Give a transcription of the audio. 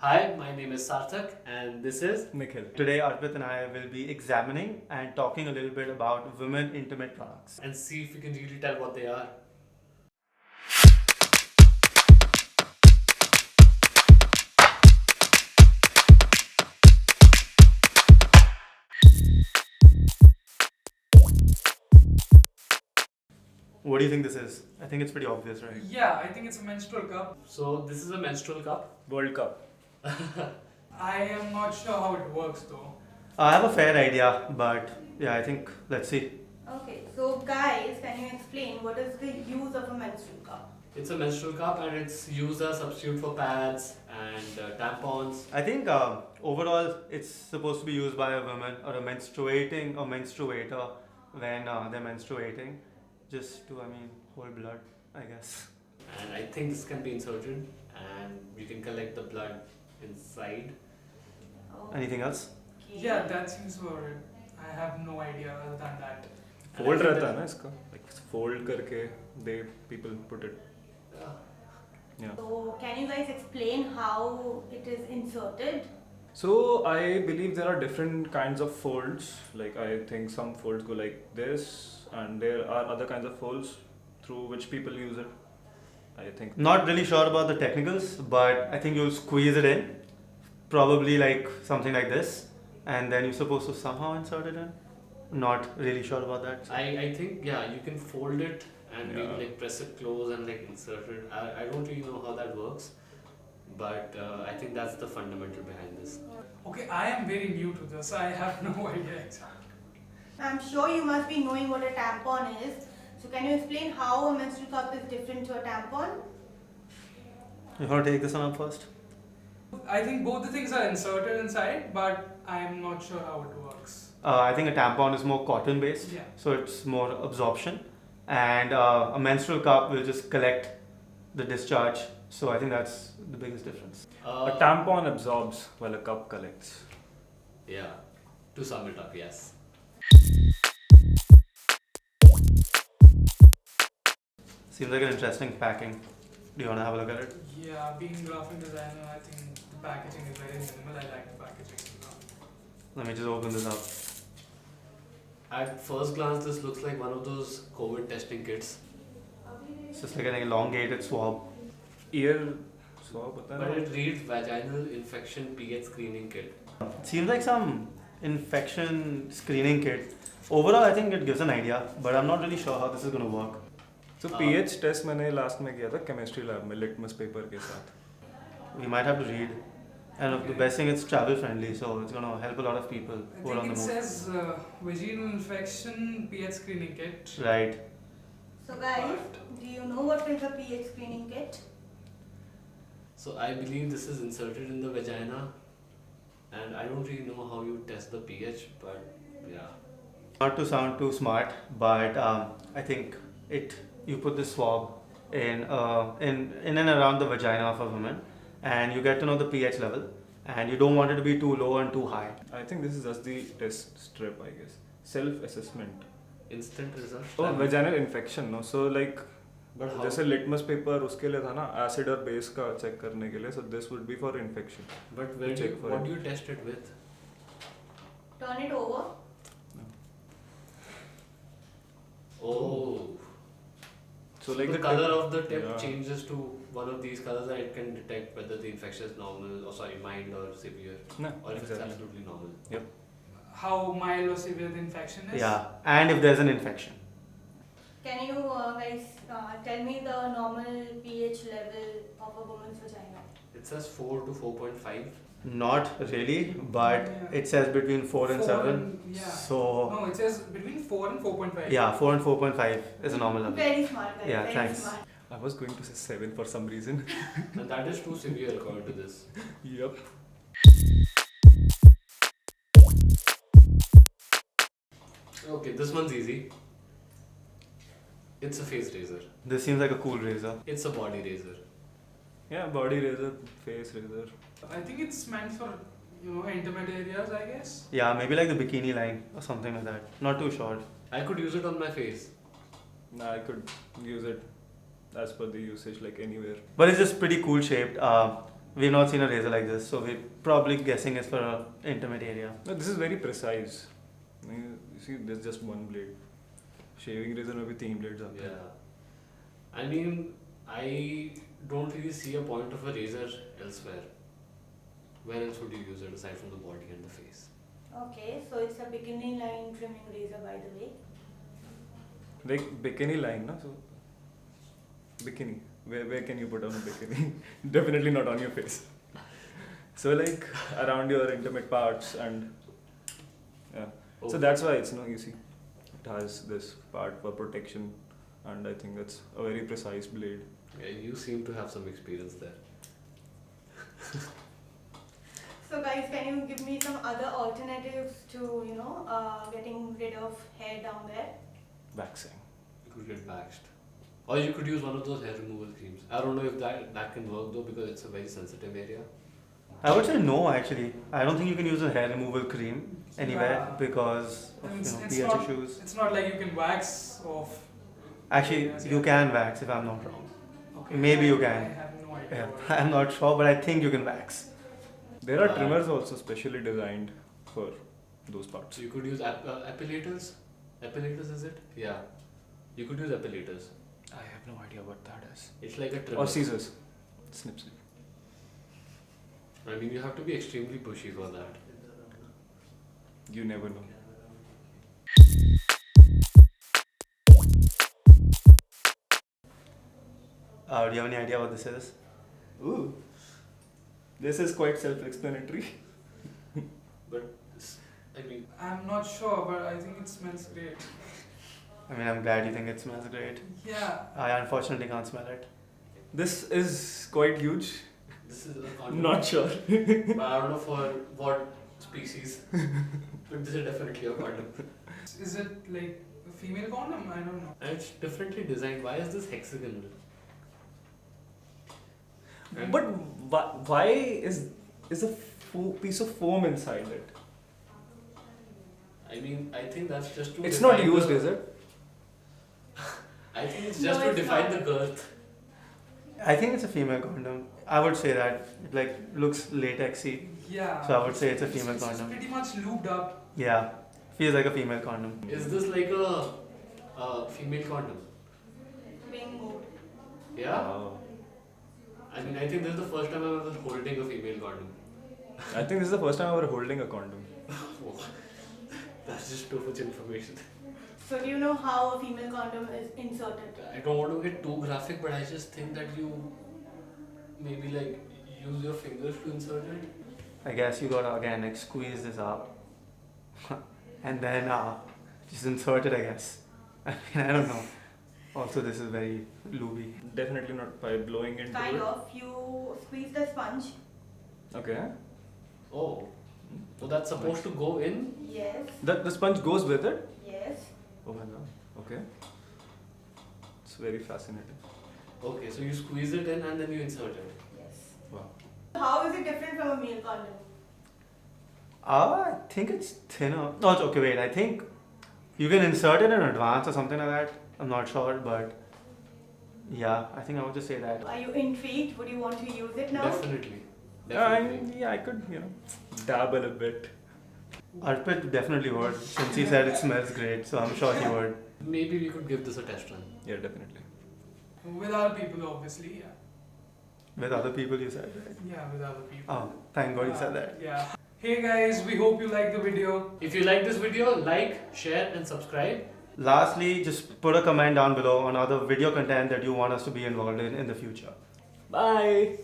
Hi, my name is Sarthak and this is Nikhil. Today, Arpit and I will be examining and talking a little bit about women intimate products. and see if we can really tell what they are. What do you think this is? I think it's pretty obvious, right? Yeah, I think it's a menstrual cup. So this is a menstrual cup. World Cup. I am not sure how it works though. I have a fair idea, but yeah, I think let's see. Okay, so guys, can you explain what is the use of a menstrual cup? It's a menstrual cup and it's used as a substitute for pads and tampons. I think overall it's supposed to be used by a woman or a menstruating or menstruator when they're menstruating, just to hold blood, I guess. And I think this can be inserted and you can collect the blood inside. Oh, Anything else? okay. Yeah, that seems about it. I have no idea other than that. And fold I think रहता है that- ना इसका like fold करके they people put it. Yeah. Yeah. So can you guys explain how it is inserted? So I believe there are different kinds of folds. Like I think some folds go like this, and there are other kinds of folds through which people use it. I think. Not really sure about the technicals, but I think you'll squeeze it in, probably like something like this, and then you're supposed to somehow insert it in. Not really sure about that. I think you can fold it and Yeah. maybe like press it close and like insert it. I don't really know how that works, but I think that's the fundamental behind this. Okay, I am very new to this. I have no idea exactly. I'm sure you must be knowing what a tampon is. So can you explain how a menstrual cup is different to a tampon? You want to take this one up first? I think both the things are inserted inside, but I am not sure how it works. I think a tampon is more cotton based, Yeah. so it's more absorption, and a menstrual cup will just collect the discharge. So I think that's the biggest difference. A tampon absorbs while a cup collects. Yeah, to sum it up, yes. Seems like an interesting packing. Do you want to have a look at it? Yeah, being a graphic designer, I think the packaging is very minimal. I like the packaging. Let me just open this up. At first glance, this looks like one of those COVID testing kits, It's just like an elongated swab. Ear swab होता है but ना? it reads vaginal infection pH screening kit. It seems like some infection screening kit. Overall, I think it gives an idea, but I'm not really sure how this is going to work. So pH test मैंने last में किया था chemistry lab में litmus paper के साथ. We might have to read. And the best thing, it's travel friendly, so it's going to help a lot of people I who are on think the it move. says vaginal infection pH screening kit. Right. So guys, do you know what is a pH screening kit? So I believe this is inserted in the vagina, and I don't really know how you test the pH, but yeah. Not to sound too smart, but I think you put the swab in and around the vagina of a woman, and you get to know the pH level, and you don't want it to be too low and too high. I think this is just the test strip, I guess. Self-assessment. Instant result. Oh, vaginal infection, no? So like, But how? जैसे litmus paper उसके लिए था ना, acid और base का check करने के लिए. So this would be for infection. But where check for what it. do you test it with? Turn it over. Oh. So So like the the color tip- of the tip yeah. changes to one of these colors, and it can detect whether the infection is normal, or sorry, mild or severe, No, or if it's exactly. absolutely normal. How mild or severe the infection is? Yeah, and if there's an infection. Can you guys tell me the normal pH level of a woman's vagina? It says 4 to 4.5. Not really, but Yeah. it says between 4 and 7. Yeah. So No, it says between 4 and 4.5. yeah, 4 and 4.5 is a normal level. Very smart guys, Yeah, very thanks. smart. I was going to say 7 for some reason. And that is too severe according to this. Yep. Okay, this one's easy. It's a face razor. This seems like a cool razor. It's a body razor. Yeah, body razor, face razor. I think it's meant for intimate areas, I guess. Yeah, maybe like the bikini line or something like that. Not too short. I could use it on my face. Nah, I could use it as per the usage like anywhere. But it's just pretty cool shaped. we've not seen a razor like this, so we're probably guessing it's for an intimate area. No, this is very precise. You see, there's just one blade. Shaving razor maybe 3 blades are there. Yeah. I mean, I don't really see a point of a razor elsewhere. Where else would you use it aside from the body and the face? Okay, so it's a bikini line trimming razor, by the way. Like bikini line, no? So bikini. Where can you put on a bikini? Definitely not on your face. So like around your intimate parts and yeah. Oh. So that's why it's you see, it has this part for protection, and I think that's a very precise blade. Yeah, you seem to have some experience there. So guys, can you give me some other alternatives to, getting rid of hair down there? Waxing. You could get waxed. Or you could use one of those hair removal creams. I don't know if that can work though, because it's a very sensitive area. I would say no, actually. I don't think you can use a hair removal cream anywhere Yeah. because of It's pH not- issues. It's not like you can wax off. Actually, Yes, you yeah. can wax if I'm not wrong. Okay. Maybe you I can. have no idea. Yeah, what- I'm not sure, but I think you can wax. There are Right. trimmers also specially designed for those parts. So you could use epilators. Epilators, is it? Yeah. You could use epilators. I have no idea what that is. It's like a trimmer. Or scissors. Snip snip. I mean, you have to be extremely bushy for that. You never know. Do you have any idea what this is? Ooh. This is quite self-explanatory. I mean, I'm not sure, but I think it smells great. I mean, I'm glad you think it smells great. Yeah. I unfortunately can't smell it. This is quite huge. this is a condom. Not sure. But I don't know for what species. But this is definitely a condom. Is it like a female condom? I don't know. And it's differently designed. Why is this hexagonal? And But why is a piece of foam inside it? I mean, I think that's just to It's not define used, the- is it? I think it's No, just to it's define not. the girth. I think it's a female condom. I would say that. It like looks latexy. Yeah. So I would say it's a female It's condom. pretty much lubed up. Yeah. Feels like a female condom. Is this like a female condom? Bingo. Yeah? Wow. I mean, I think this is the first time I'm ever holding a female condom. I think this is the first time I'm ever holding a condom. Oh, that's just too much information. So do you know how a female condom is inserted? I don't want to get too graphic, but I just think that you maybe like use your fingers to insert it. I guess you gotta again like squeeze this up. And then just insert it, I guess. I mean, I don't know. Also, this is very looby. Definitely not by blowing into Kind it. of. You squeeze the sponge. Okay. Oh, so that's supposed to go in? Yes. The sponge goes with it? Yes. Oh my god. Okay. It's very fascinating. Okay, so you squeeze it in and then you insert it. Yes. Wow. How is it different from a male condom? I think it's thinner. No, it's okay, wait. I think you can insert it in advance or something like that. I'm not sure, but yeah, I think I would just say that. Are you intrigued? Would you want to use it now? Definitely. Definitely. Yeah, I could, dabble a bit. Arpit definitely would, since he said it smells great, so I'm sure he would. Maybe we could give this a test run. Yeah, definitely. With other people, obviously. Yeah. With other people, you said, right? Yeah, with other people. Oh, thank God you said that. Yeah. Hey guys, we hope you liked the video. If you like this video, like, share and subscribe. Lastly, just put a comment down below on other video content that you want us to be involved in the future. Bye!